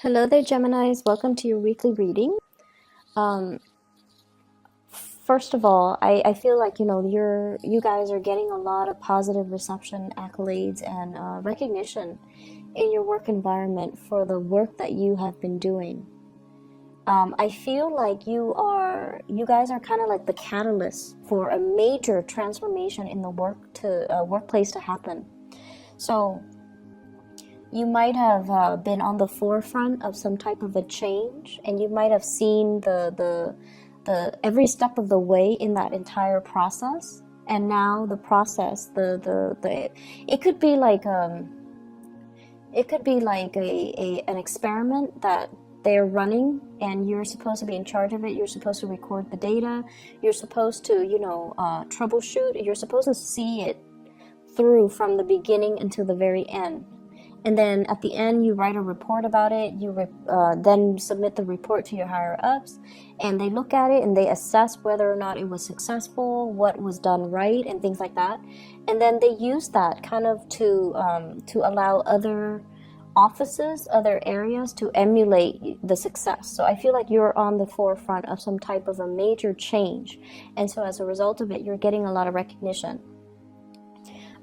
Hello there, Geminis. Welcome to your weekly reading. Um, First of all, I feel like you guys are getting a lot of positive reception, accolades, and recognition in your work environment for the work that you have been doing. I feel like you guys are kind of like the catalyst for a major transformation in the workplace to happen. So you might have been on the forefront of some type of a change, and you might have seen the every step of the way in that entire process. And now the process, the it could be like an experiment that they're running, and you're supposed to be in charge of it. You're supposed to record the data. You're supposed to troubleshoot. You're supposed to see it through from the beginning until the very end. And then at the end, you write a report about it. You then submit the report to your higher ups, and they look at it and they assess whether or not it was successful, what was done right, and things like that. And then they use that kind of to allow other offices, other areas to emulate the success. So I feel like you're on the forefront of some type of a major change, and so as a result of it, you're getting a lot of recognition.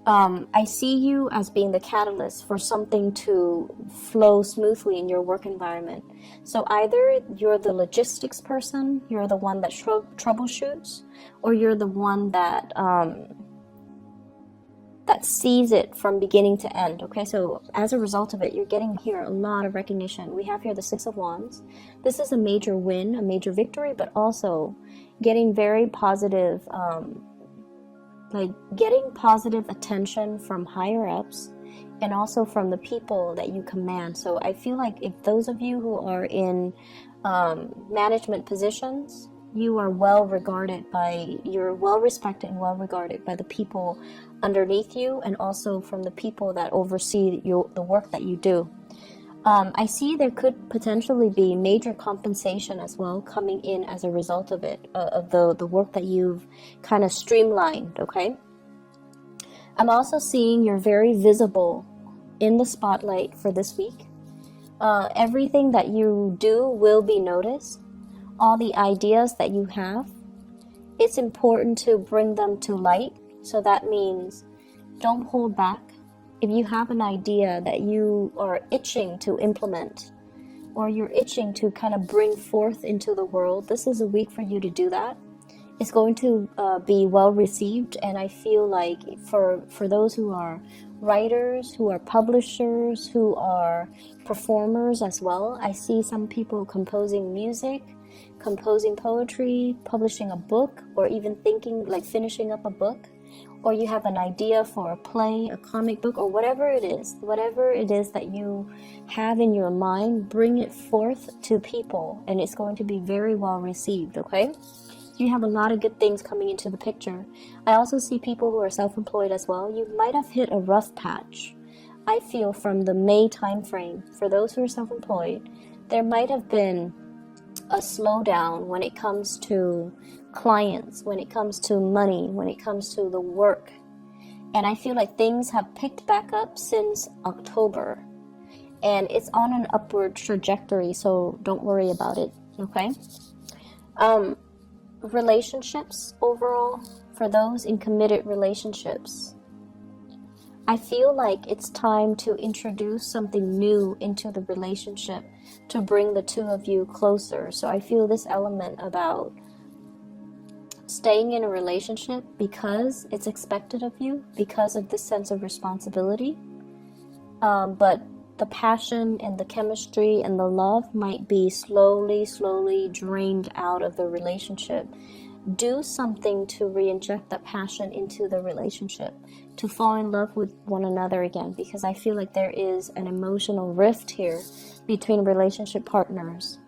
I see you as being the catalyst for something to flow smoothly in your work environment. So either you're the logistics person, you're the one that troubleshoots, or you're the one that sees it from beginning to end. Okay, so as a result of it, you're getting here a lot of recognition. We have here the Six of Wands. This is a major win, a major victory, but also getting very positive. Like getting positive attention from higher ups and also from the people that you command. So I feel like if those of you who are in management positions, you're well respected and well regarded by the people underneath you, and also from the people that oversee the work that you do. I see there could potentially be major compensation as well coming in as a result of it, of the work that you've kind of streamlined, okay? I'm also seeing you're very visible in the spotlight for this week. Everything that you do will be noticed. All the ideas that you have, it's important to bring them to light. So that means don't hold back. If you have an idea that you are itching to implement, or you're itching to kind of bring forth into the world, this is a week for you to do that. It's going to be well received, and I feel like for those who are writers, who are publishers, who are performers as well, I see some people composing music, composing poetry, publishing a book, or even thinking like finishing up a book. Or you have an idea for a play, a comic book, or whatever it is that you have in your mind, bring it forth to people, and it's going to be very well received, okay? You have a lot of good things coming into the picture. I also see people who are self-employed as well. You might have hit a rough patch. I feel from the May time frame, for those who are self-employed, there might have been a slowdown when it comes to clients, when it comes to money, when it comes to the work. And I feel like things have picked back up since October. And it's on an upward trajectory, so don't worry about it, okay? Relationships overall, for those in committed relationships, I feel like it's time to introduce something new into the relationship to bring the two of you closer. So I feel this element about staying in a relationship because it's expected of you, because of this sense of responsibility. But the passion and the chemistry and the love might be slowly drained out of the relationship. Do something to re-inject that passion into the relationship, to fall in love with one another again, because I feel like there is an emotional rift here between relationship partners.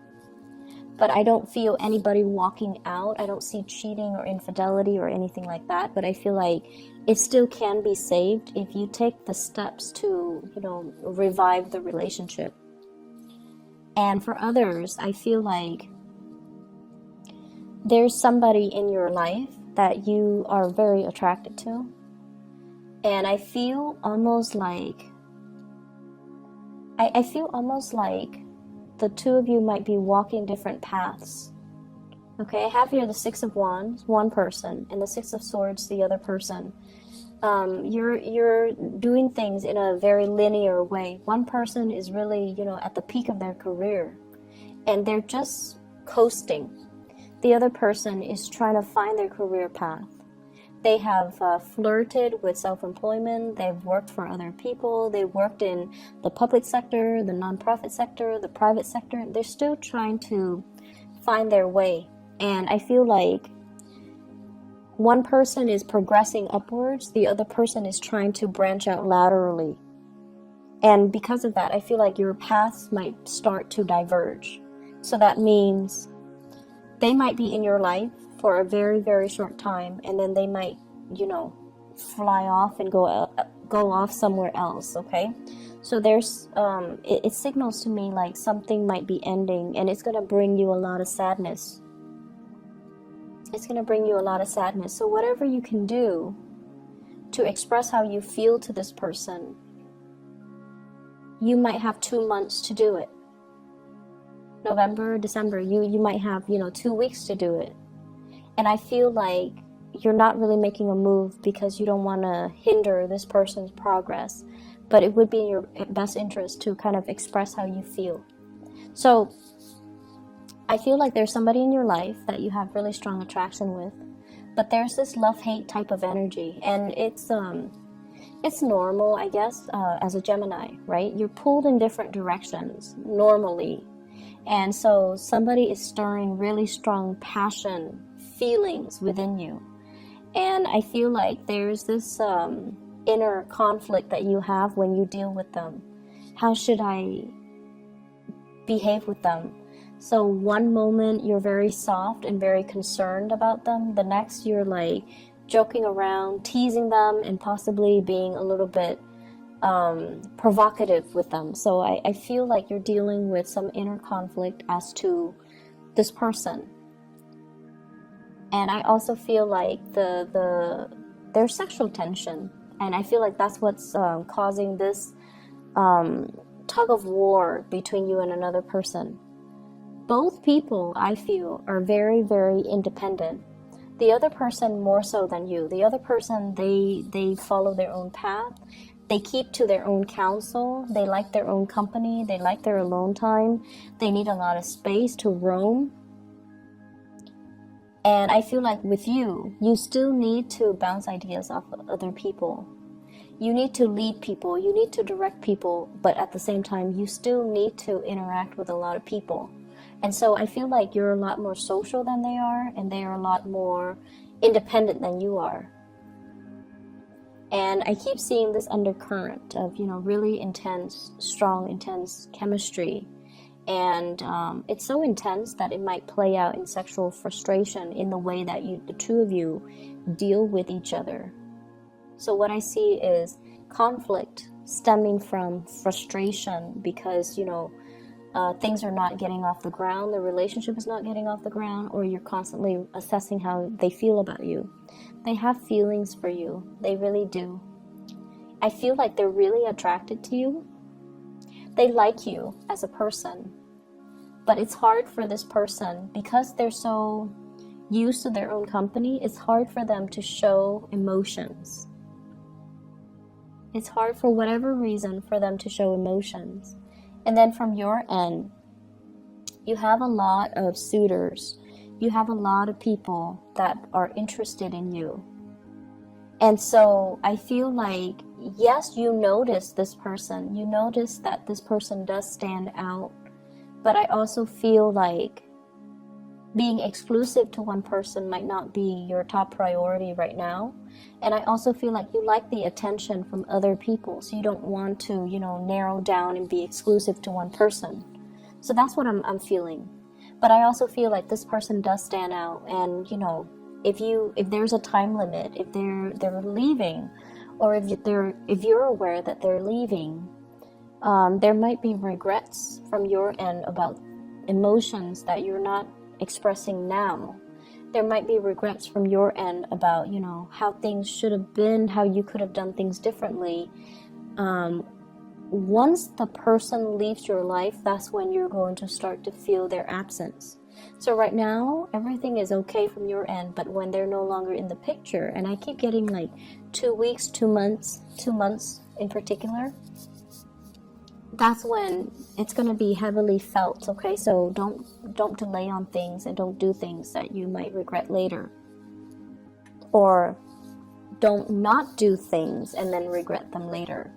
But I don't feel anybody walking out. I don't see cheating or infidelity or anything like that, but I feel like it still can be saved if you take the steps to, revive the relationship. And for others, I feel like there's somebody in your life that you are very attracted to. And I feel almost like the two of you might be walking different paths. Okay, I have here the Six of Wands, one person, and the Six of Swords, the other person. You're doing things in a very linear way. One person is really, at the peak of their career, and they're just coasting. The other person is trying to find their career path. They have flirted with self-employment. They've worked for other people. They've worked in the public sector, the nonprofit sector, the private sector. They're still trying to find their way. And I feel like one person is progressing upwards. The other person is trying to branch out laterally. And because of that, I feel like your paths might start to diverge. So that means they might be in your life for a very, very short time, and then they might, fly off and go off somewhere else, okay? So there's, it signals to me like something might be ending, and it's going to bring you a lot of sadness. It's going to bring you a lot of sadness. So whatever you can do to express how you feel to this person, you might have 2 months to do it. November, December, you might have, 2 weeks to do it. And I feel like you're not really making a move because you don't want to hinder this person's progress. But it would be in your best interest to kind of express how you feel. So I feel like there's somebody in your life that you have really strong attraction with. But there's this love-hate type of energy. And it's normal, I guess, as a Gemini, right? You're pulled in different directions normally. And so somebody is stirring really strong passion, feelings within you. And I feel like there's this inner conflict that you have when you deal with them. How should I behave with them? So one moment you're very soft and very concerned about them. The next you're like joking around, teasing them, and possibly being a little bit provocative with them. So I feel like you're dealing with some inner conflict as to this person. And I also feel like there's sexual tension, and I feel like that's what's causing this tug of war between you and another person. Both people, I feel, are very, very independent. The other person more so than you. The other person, they follow their own path. They keep to their own counsel. They like their own company. They like their alone time. They need a lot of space to roam. And I feel like with you, you still need to bounce ideas off of other people. You need to lead people. You need to direct people. But at the same time, you still need to interact with a lot of people. And so I feel like you're a lot more social than they are. And they are a lot more independent than you are. And I keep seeing this undercurrent of, really intense, strong, intense chemistry. And it's so intense that it might play out in sexual frustration in the way that the two of you deal with each other. So what I see is conflict stemming from frustration because, things are not getting off the ground, the relationship is not getting off the ground, or you're constantly assessing how they feel about you. They have feelings for you. They really do. I feel like they're really attracted to you. They like you as a person. But it's hard for this person, because they're so used to their own company, it's hard for them to show emotions. It's hard for whatever reason for them to show emotions. And then from your end, you have a lot of suitors. You have a lot of people that are interested in you. And so I feel like, yes, you notice this person. You notice that this person does stand out. But I also feel like being exclusive to one person might not be your top priority right now. And I also feel like you like the attention from other people. So you don't want to, narrow down and be exclusive to one person. So that's what I'm feeling. But I also feel like this person does stand out. And, if there's a time limit, if they're leaving, or if you're aware that they're leaving, there might be regrets from your end about emotions that you're not expressing now. There might be regrets from your end about, how things should have been, how you could have done things differently. once the person leaves your life, that's when you're going to start to feel their absence. So right now, everything is okay from your end, but when they're no longer in the picture, and I keep getting like 2 weeks, 2 months, 2 months in particular, that's when it's going to be heavily felt, okay? So don't delay on things, and don't do things that you might regret later. Or don't not do things and then regret them later.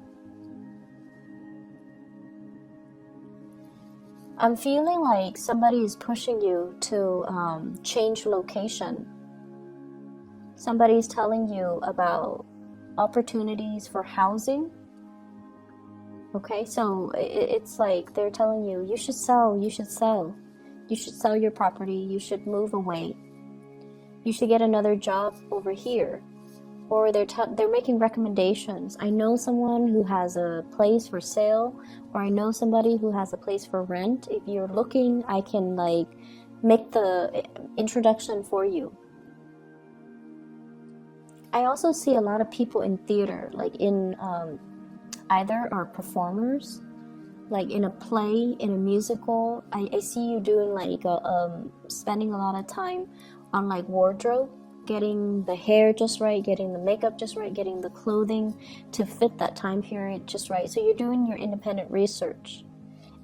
I'm feeling like somebody is pushing you to change location. Somebody's telling you about opportunities for housing. Okay, so it's like they're telling you, you should sell, you should sell. You should sell your property, you should move away. You should get another job over here. Or they're making recommendations. I know someone who has a place for sale, or I know somebody who has a place for rent. If you're looking, I can like make the introduction for you. I also see a lot of people in theater, like in either are performers, like in a play, in a musical. I see you doing like spending a lot of time on like wardrobe, getting the hair just right, getting the makeup just right, getting the clothing to fit that time period just right. So you're doing your independent research,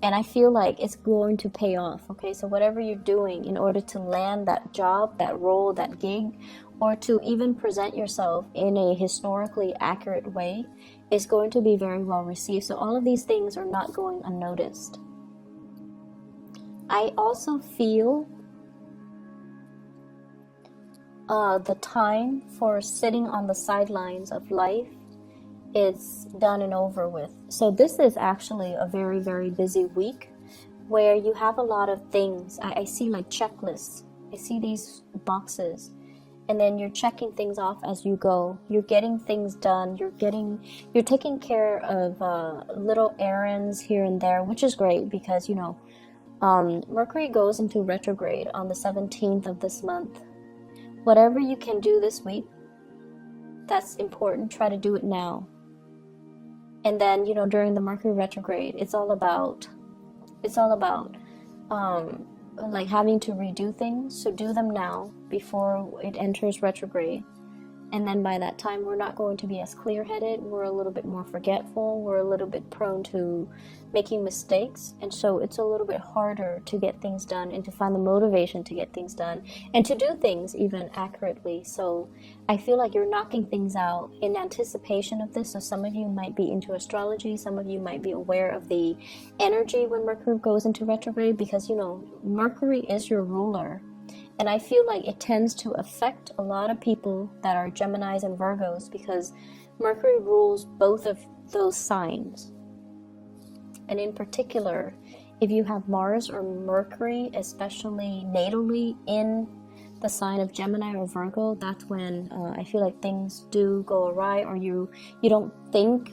and I feel like it's going to pay off. Okay, so whatever you're doing in order to land that job, that role, that gig, or to even present yourself in a historically accurate way is going to be very well received. So all of these things are not going unnoticed. I also feel the time for sitting on the sidelines of life is done and over with. So this is actually a very, very busy week where you have a lot of things. I see like checklists. I see these boxes, and then you're checking things off as you go. You're getting things done. You're taking care of little errands here and there, which is great because, you know, Mercury goes into retrograde on the 17th of this month. Whatever you can do this week, that's important. Try to do it now. And then, you know, during the Mercury retrograde, it's all about like having to redo things. So do them now before it enters retrograde. And then by that time, we're not going to be as clear-headed. We're a little bit more forgetful. We're a little bit prone to making mistakes. And so it's a little bit harder to get things done and to find the motivation to get things done and to do things even accurately. So I feel like you're knocking things out in anticipation of this. So some of you might be into astrology. Some of you might be aware of the energy when Mercury goes into retrograde because, you know, Mercury is your ruler. And I feel like it tends to affect a lot of people that are Geminis and Virgos because Mercury rules both of those signs. And in particular, if you have Mars or Mercury, especially natally in the sign of Gemini or Virgo, that's when I feel like things do go awry, or you don't think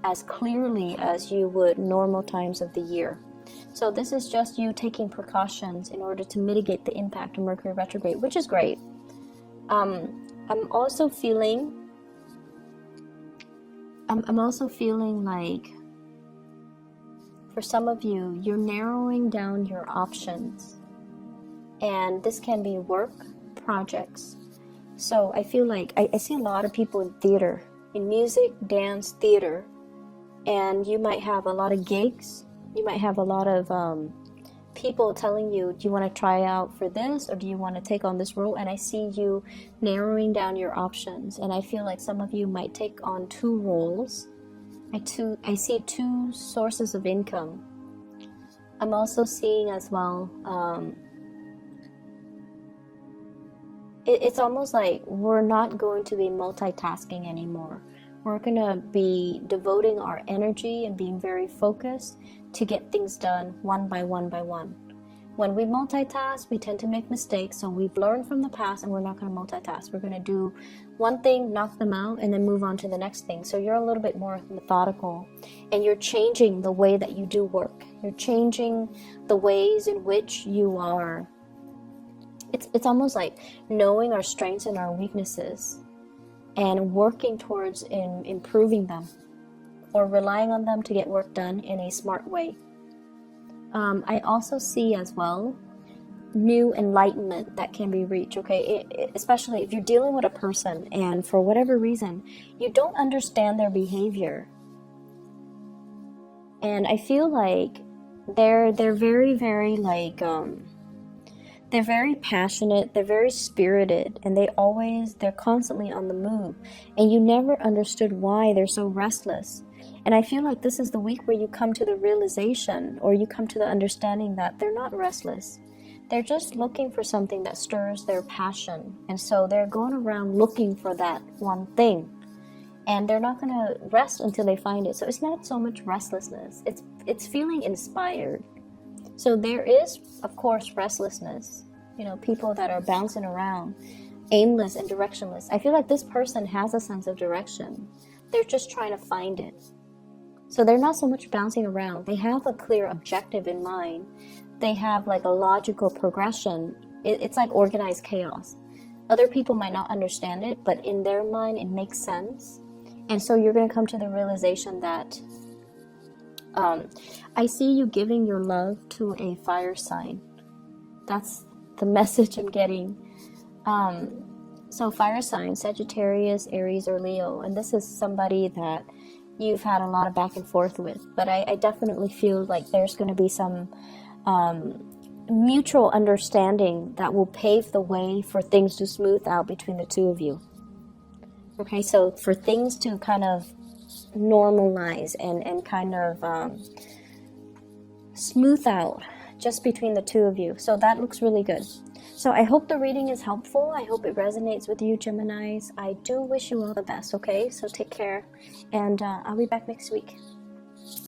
as clearly as you would normal times of the year. So this is just you taking precautions in order to mitigate the impact of Mercury retrograde, which is great. I'm also feeling like for some of you, you're narrowing down your options. And this can be work, projects. So I feel like I see a lot of people in theater, in music, dance, theater. And you might have a lot of gigs. You might have a lot of people telling you, do you want to try out for this or do you want to take on this role? And I see you narrowing down your options. And I feel like some of you might take on 2 roles. I see 2 sources of income. I'm also seeing as well, it's almost like we're not going to be multitasking anymore. We're going to be devoting our energy and being very focused to get things done one by one by one. When we multitask, we tend to make mistakes, so we've learned from the past and we're not going to multitask. We're going to do one thing, knock them out, and then move on to the next thing. So you're a little bit more methodical, and you're changing the way that you do work. You're changing the ways in which you are. It's almost like knowing our strengths and our weaknesses and working towards improving them or relying on them to get work done in a smart way. I also see as well new enlightenment that can be reached, okay? Especially if you're dealing with a person and for whatever reason you don't understand their behavior, and I feel like they're very, very like they're very passionate, they're very spirited, and they're constantly on the move, and you never understood why they're so restless. And I feel like this is the week where you come to the realization, or you come to the understanding that they're not restless. They're just looking for something that stirs their passion. And so they're going around looking for that one thing. And they're not going to rest until they find it. So it's not so much restlessness. It's feeling inspired. So there is, of course, restlessness. You know, people that are bouncing around, aimless and directionless. I feel like this person has a sense of direction. They're just trying to find it. So they're not so much bouncing around. They have a clear objective in mind. They have like a logical progression. It's like organized chaos. Other people might not understand it, but in their mind, it makes sense. And so you're going to come to the realization that I see you giving your love to a fire sign. That's the message I'm getting. So fire sign, Sagittarius, Aries, or Leo. And this is somebody that you've had a lot of back and forth with. But I definitely feel like there's going to be some mutual understanding that will pave the way for things to smooth out between the two of you. Okay, so for things to kind of normalize and kind of smooth out just between the two of you. So that looks really good. So I hope the reading is helpful. I hope it resonates with you, Geminis. I do wish you all the best, okay? So take care, and I'll be back next week.